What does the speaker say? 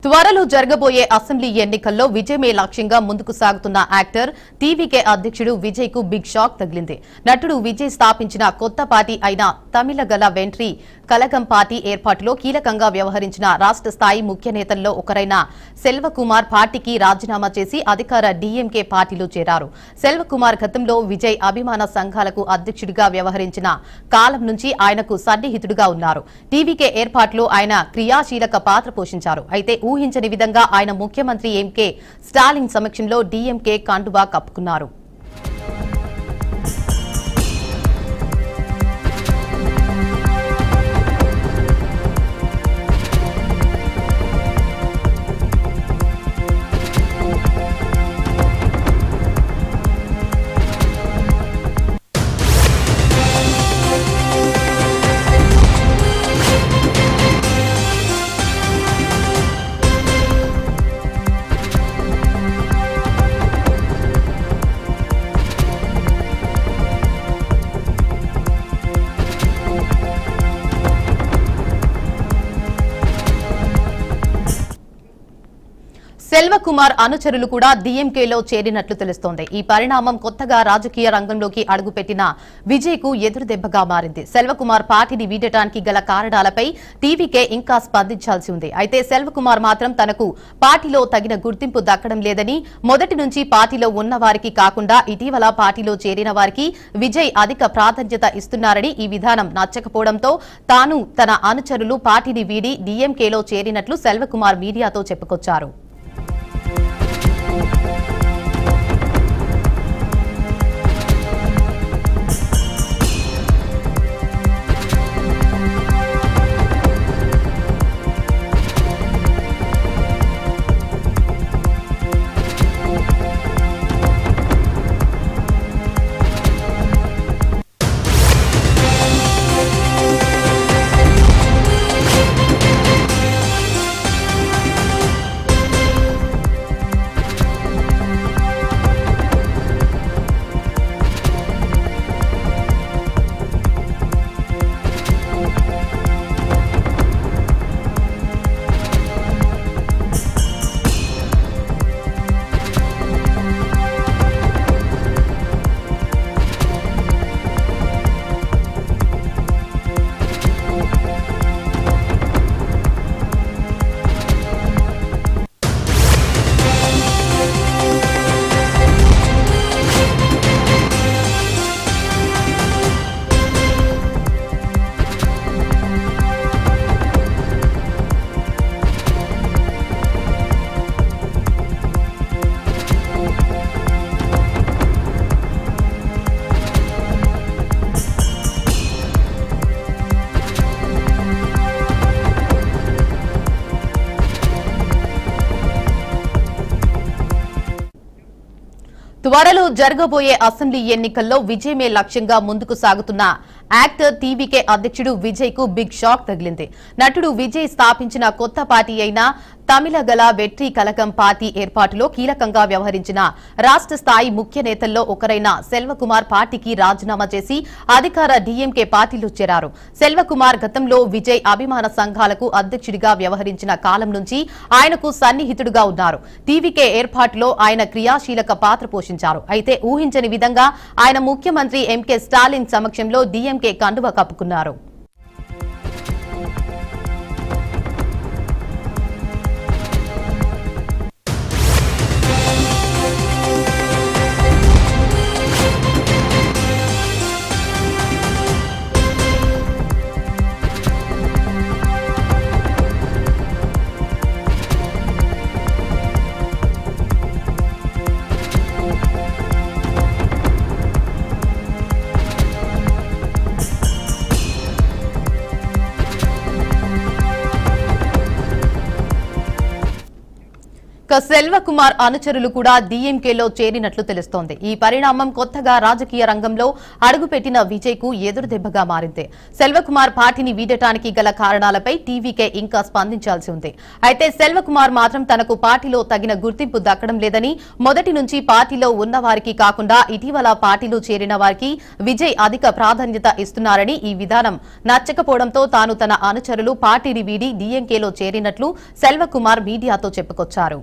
త్వరలో జరగబోయే అసెంబ్లీ ఎన్నికల్లో విజయమే లక్ష్యంగా ముందుకు సాగుతున్న యాక్టర్ టీవీకే అధ్యక్షుడు విజయ్ కు బిగ్ షాక్ తగిలింది. నటుడు విజయ్ స్థాపించిన కొత్త పార్టీ అయిన తమిళగల వెంట్రీ కలగం పార్టీ ఏర్పాటులో కీలకంగా వ్యవహరించిన రాష్ట్ర స్థాయి ముఖ్య నేతల్లో ఒకరైన సెల్వకుమార్ పార్టీకి రాజీనామా చేసి అధికార డీఎంకే పార్టీలో చేరారు. సెల్వకుమార్ గతంలో విజయ్ అభిమాన సంఘాలకు అధ్యక్షుడిగా వ్యవహరించిన కాలం నుంచి ఆయనకు సన్నిహితుడిగా ఉన్నారు. టీవీకే ఏర్పాటులో ఆయన క్రియాశీలక పాత్ర పోషించారు. అయితే ఊహించని విధంగా ఆయన ముఖ్యమంత్రి ఎంకే స్టాలిన్ సమక్షంలో డీఎంకే కండువా కప్పుకున్నారు. సెల్వకుమార్ అనుచరులు కూడా డీఎంకేలో చేరినట్లు తెలుస్తోంది. ఈ పరిణామం కొత్తగా రాజకీయ రంగంలోకి అడుగుపెట్టిన విజయ్ కు ఎదురుదెబ్బగా మారింది. సెల్వకుమార్ పార్టీని వీడటానికి గల కారణాలపై టీవీకే ఇంకా స్పందించాల్సి ఉంది. అయితే సెల్వకుమార్ మాత్రం తనకు పార్టీలో తగిన గుర్తింపు దక్కడం లేదని, మొదటి నుంచి పార్టీలో ఉన్న వారికి కాకుండా ఇటీవల పార్టీలో చేరిన వారికి విజయ్ అధిక ప్రాధాన్యత ఇస్తున్నారని, ఈ విధానం నచ్చకపోవడంతో తాను తన అనుచరులు పార్టీని వీడి డీఎంకేలో చేరినట్లు సెల్వకుమార్ మీడియాతో చెప్పుకొచ్చారు. త్వరలో జరగబోయే అసెంబ్లీ ఎన్నికల్లో విజయమే లక్ష్యంగా ముందుకు సాగుతున్న యాక్టర్ టీవీకే అధ్యక్షుడు విజయ్ కు బిగ్ షాక్ తగిలింది. నటుడు విజయ్ స్థాపించిన కొత్త పార్టీ అయిన తమిళగల వెట్రీ కలగం పార్టీ ఏర్పాటులో కీలకంగా వ్యవహరించిన రాష్ట్ర స్థాయి ముఖ్య నేతల్లో ఒకరైన సెల్వకుమార్ పార్టీకి రాజీనామా చేసి అధికార డీఎంకే పార్టీలో చేరారు. సెల్వకుమార్ గతంలో విజయ్ అభిమాన సంఘాలకు అధ్యక్షుడిగా వ్యవహరించిన కాలం నుంచి ఆయనకు సన్నిహితుడిగా ఉన్నారు. టీవీకే ఏర్పాటులో ఆయన క్రియాశీలక పాత్ర పోషించారు. అయితే ఊహించని విధంగా ఆయన ముఖ్యమంత్రి ఎంకే స్టాలిన్ సమక్షంలో డీఎంకే కండువా కప్పుకున్నారు. సెల్వకుమార్ అనుచరులు కూడా డీఎంకేలో చేరినట్లు తెలుస్తోంది. ఈ పరిణామం కొత్తగా రాజకీయ రంగంలో అడుగుపెట్టిన విజయ్ కు ఎదురుదెబ్బగా మారింది. సెల్వకుమార్ పార్టీని వీడటానికి గల కారణాలపై టీవీకే ఇంకా స్పందించాల్సి ఉంది. అయితే సెల్వకుమార్ మాత్రం తనకు పార్టీలో తగిన గుర్తింపు దక్కడం లేదని, మొదటి నుంచి పార్టీలో ఉన్న వారికి కాకుండా ఇటీవల పార్టీలో చేరిన వారికి విజయ్ అధిక ప్రాధాన్యత ఇస్తున్నారని, ఈ విధానం నచ్చకపోవడంతో తాను తన అనుచరులు పార్టీని వీడి డీఎంకేలో చేరినట్లు సెల్వకుమార్ మీడియాతో చెప్పుకొచ్చారు.